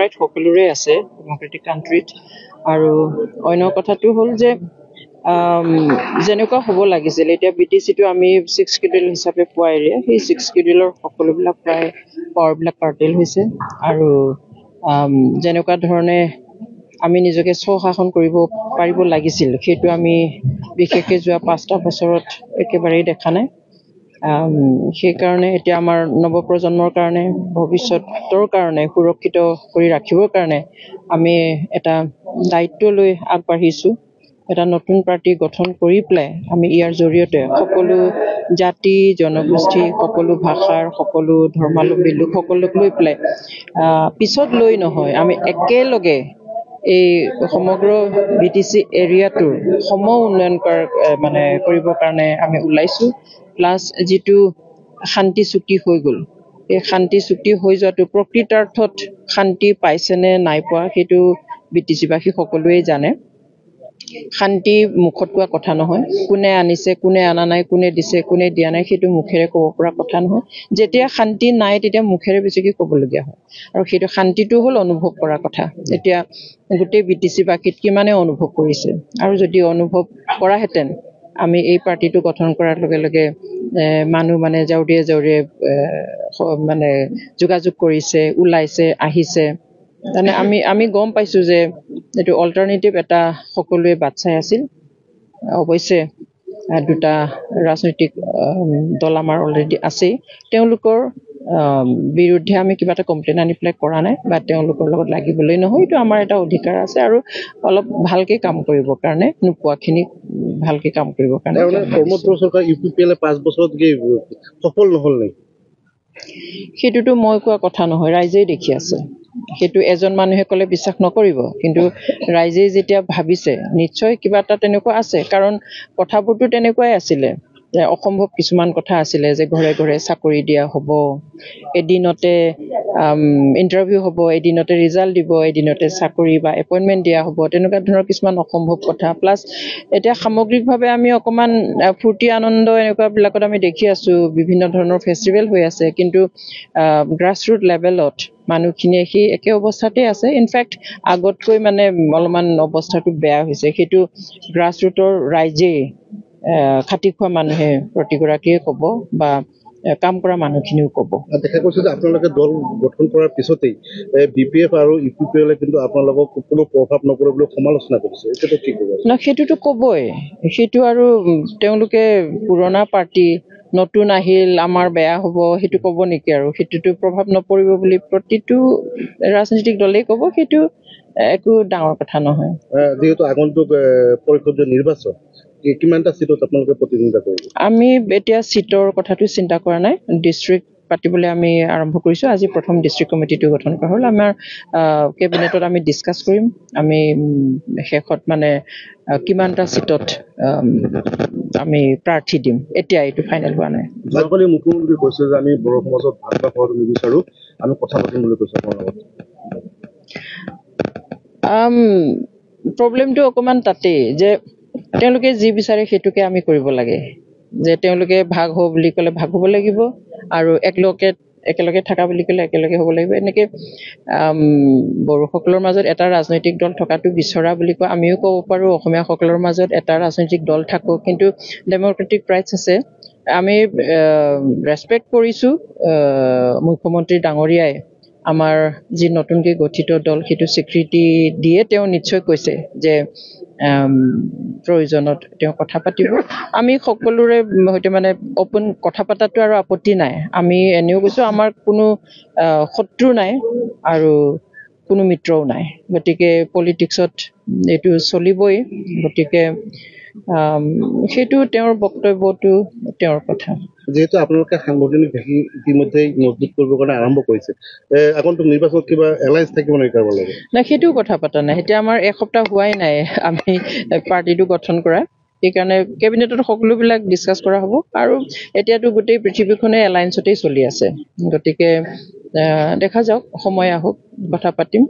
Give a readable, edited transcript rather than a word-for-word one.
right সকলোৰে আছে democratic কাণ্ট্ৰিত আৰু অন্য কথাটো হ'ল যে যেনেকুৱা হ'ব লাগিছিল এতিয়া BTCটো আমি 6 শিডিউল হিচাপে পোৱা এৰিয়া সেই 6 শিডিউলৰ সকলোবিলাক প্ৰায় পাৱাৰবিলাক কাৰ্টেল হৈছে আৰু যেনেকুৱা ধৰণে আমি নিজকে স্বশাসন কৰিব পাৰিব লাগিছিল সেইটো আমি বিশেষকৈ যোৱা 5টা বছৰত একেবাৰেই দেখা নাই সেইকাৰণে এতিয়া আমাৰ নৱপ্ৰজন্মৰ কাৰণে ভৱিষ্যতৰ কাৰণে সুৰক্ষিত কৰি ৰাখিবৰ কাৰণে আমি এটা দায়িত্ব লৈ আগবাঢ়িছো এটা নতুন পাৰ্টি গঠন কৰি পেলাই আমি ইয়াৰ জৰিয়তে সকলো জাতি জনগোষ্ঠী সকলো ভাষাৰ সকলো ধৰ্মাৱলম্বী লোকসকলক লৈ পেলাই পিছত লৈ নহয় আমি একেলগে এই সমগ্ৰ BTC এৰিয়াটোৰ সম উন্নয়ন কৰিবৰ কাৰণে আমি ওলাইছো প্লাছ যিটো শান্তি চুক্তি হৈ গ'ল এই শান্তি চুক্তি হৈ যোৱাটো প্ৰকৃতাৰ্থত শান্তি পাইছেনে নাই পোৱা সেইটো BTCবাসী সকলোৱে জানে শান্তি মুখত কোৱা কথা নহয় কোনে আনিছে কোনে আনা নাই কোনে দিছে কোনে দিয়া নাই সেইটো মুখেৰে ক'ব পৰা কথা নহয় যেতিয়া শান্তি নাই তেতিয়া মুখেৰে বেছিকৈ ক'বলগীয়া হয় আৰু সেইটো শান্তিটো হ'ল অনুভৱ কৰা কথা এতিয়া গোটেই BTCবাসীত কিমানে অনুভৱ কৰিছে আৰু যদি অনুভৱ কৰাহেঁতেন আমি এই পাৰ্টিটো গঠন কৰাৰ লগে লগে মানুহ জাউৰিয়ে যোগাযোগ কৰিছে ওলাইছে আহিছে মানে আমি গম পাইছো যে এইটো অল্টাৰনেটিভ এটা সকলোৱে বাট চাই আছিল অৱশ্যে দুটা ৰাজনৈতিক দল আমাৰ অলৰেডি আছেই তেওঁলোকৰ বিৰুদ্ধে আমি কিবা এটা কমপ্লেইন আনি পেলাই কৰা নাই বা তেওঁলোকৰ লগত লাগিবলৈ নহয় এইটো আমাৰ এটা অধিকাৰ আছে আৰু অলপ ভালকৈ কাম কৰিবৰ কাৰণে নোপোৱাখিনি ভালকৈ কাম কৰিবৰ কাৰণে কৰ্মতৰ চৰকাৰ UPPL 5 বছৰত সফল নহ'ল নেকি সেইটোতো মই কোৱা কথা নহয় ৰাইজেই দেখি আছে সেইটো এজন মানুহে ক'লে বিশ্বাস নকৰিব কিন্তু ৰাইজে যেতিয়া ভাবিছে নিশ্চয় কিবা এটা তেনেকুৱা আছে কাৰণ কথাবোৰতো তেনেকুৱাই আছিলে অসম্ভৱ কিছুমান কথা আছিলে যে ঘৰে ঘৰে চাকৰি দিয়া হ'ব এদিনতে ইণ্টাৰভিউ হ'ব এদিনতে ৰিজাল্ট দিব এদিনতে চাকৰি বা এপইণ্টমেণ্ট দিয়া হ'ব তেনেকুৱা ধৰণৰ কিছুমান অসম্ভৱ কথা প্লাছ এতিয়া সামগ্ৰিকভাৱে আমি অকণমান ফূৰ্তি আনন্দ এনেকুৱাবিলাকত আমি দেখি আছোঁ বিভিন্ন ধৰণৰ ফেষ্টিভেল হৈ আছে কিন্তু গ্ৰাছৰুট লেভেলত মানুহখিনিয়ে সেই একে অৱস্থাতে আছে ইনফেক্ট আগতকৈ অলপমান অৱস্থাটো বেয়া হৈছে সেইটো গ্ৰাছৰুটৰ ৰাইজেই খাটি খোৱা মানুহে প্ৰতিগৰাকীয়ে ক'ব বা কাম কৰা মানুহখিনিও ক'ব দেখা গৈছে যে আপোনালোকে দল গঠন কৰাৰ পিছতেই BPF আৰু UPPL কিন্তু আপোনালোকক কোনো প্ৰভাৱ নপৰে বুলি সমালোচনা কৰিছে এইটো কি ক'ব না সেইটোতো ক'বই সেইটো আৰু তেওঁলোকে পুৰণা পাৰ্টি নতুন আহিল আমাৰ বেয়া হ'ব সেইটো ক'ব নেকি আৰু সেইটোতো প্ৰভাৱ নপৰিব বুলি প্ৰতিটো ৰাজনৈতিক দলেই ক'ব সেইটো একো ডাঙৰ কথা নহয় যেহেতু আগন্তুক পৰিষদীয় নিৰ্বাচন কিমানটা সিটত আপোনালোকে প্ৰতিদ্বন্দ্বিতা কৰিব আমি এতিয়া সিটৰ কথাটো চিন্তা কৰা নাই ডিষ্ট্ৰিক্ট পাতিবলৈ আমি আৰম্ভ কৰিছোঁ আজি প্ৰথম ডিষ্ট্ৰিক্ট কমিটিটো গঠন কৰা হ'ল আমাৰ কেবিনেটত আমি ডিছকাছ কৰিম আমি শেষত কিমানটা সিটত আমি প্ৰাৰ্থী দিম এতিয়া এইটো ফাইনেল হোৱা নাই যোৱাকালি মুখ্যমন্ত্ৰী কৈছে যে আমি বড়ো সমাজত ভাগ ভাগ হোৱাটো নিবিচাৰোঁ আমি কথা পাতিম বুলি কৈছে আপোনাৰ লগত প্ৰব্লেমটো অকণমান তাতেই যে তেওঁলোকে যি বিচাৰে সেইটোকে আমি কৰিব লাগে যে তেওঁলোকে ভাগ হ'ব বুলি ক'লে ভাগ হ'ব লাগিব আৰু একেলগে থকা বুলি ক'লে একেলগে হ'ব লাগিব এনেকৈ বড়োসকলৰ মাজত এটা ৰাজনৈতিক দল থকাটো বিচৰা বুলি কয় আমিও ক'ব পাৰোঁ অসমীয়াসকলৰ মাজত এটা ৰাজনৈতিক দল থাকক কিন্তু ডেমক্ৰেটিক ৰাইটছ আছে আমি ৰেছপেক্ট কৰিছোঁ মুখ্যমন্ত্ৰী ডাঙৰীয়াই আমাৰ যি নতুনকৈ গঠিত দল সেইটো স্বীকৃতি দিয়ে তেওঁ নিশ্চয় কৈছে যে প্ৰয়োজনত তেওঁ কথা পাতিব আমি সকলোৰে সৈতে অপেন কথা পতাটো আৰু আপত্তি নাই আমি এনেও কৈছোঁ আমাৰ কোনো শত্ৰু নাই আৰু কোনো মিত্ৰও নাই গতিকে পলিটিক্সত এইটো চলিবই গতিকে সেইটো তেওঁৰ বক্তব্যটো তেওঁৰ কথা যেহেতু আপোনালোকে সাংগঠনিক ভেটি ইতিমধ্যে মজবুত কৰিবৰ কাৰণে আৰম্ভ কৰিছে আগন্তুক নিৰ্বাচনত কিবা এলায়েন্স থাকিব নেকি কাৰোবাৰ লগত নাই সেইটোও কথা পতা নাই এতিয়া আমাৰ এসপ্তাহ হোৱাই নাই আমি পাৰ্টিটো গঠন কৰা সেইকাৰণে কেবিনেটত সকলোবিলাক ডিছকাছ কৰা হ'ব আৰু এতিয়াতো গোটেই পৃথিৱীখনে এলায়েন্সতেই চলি আছে গতিকে দেখা যাওক সময় আহক কথা পাতিম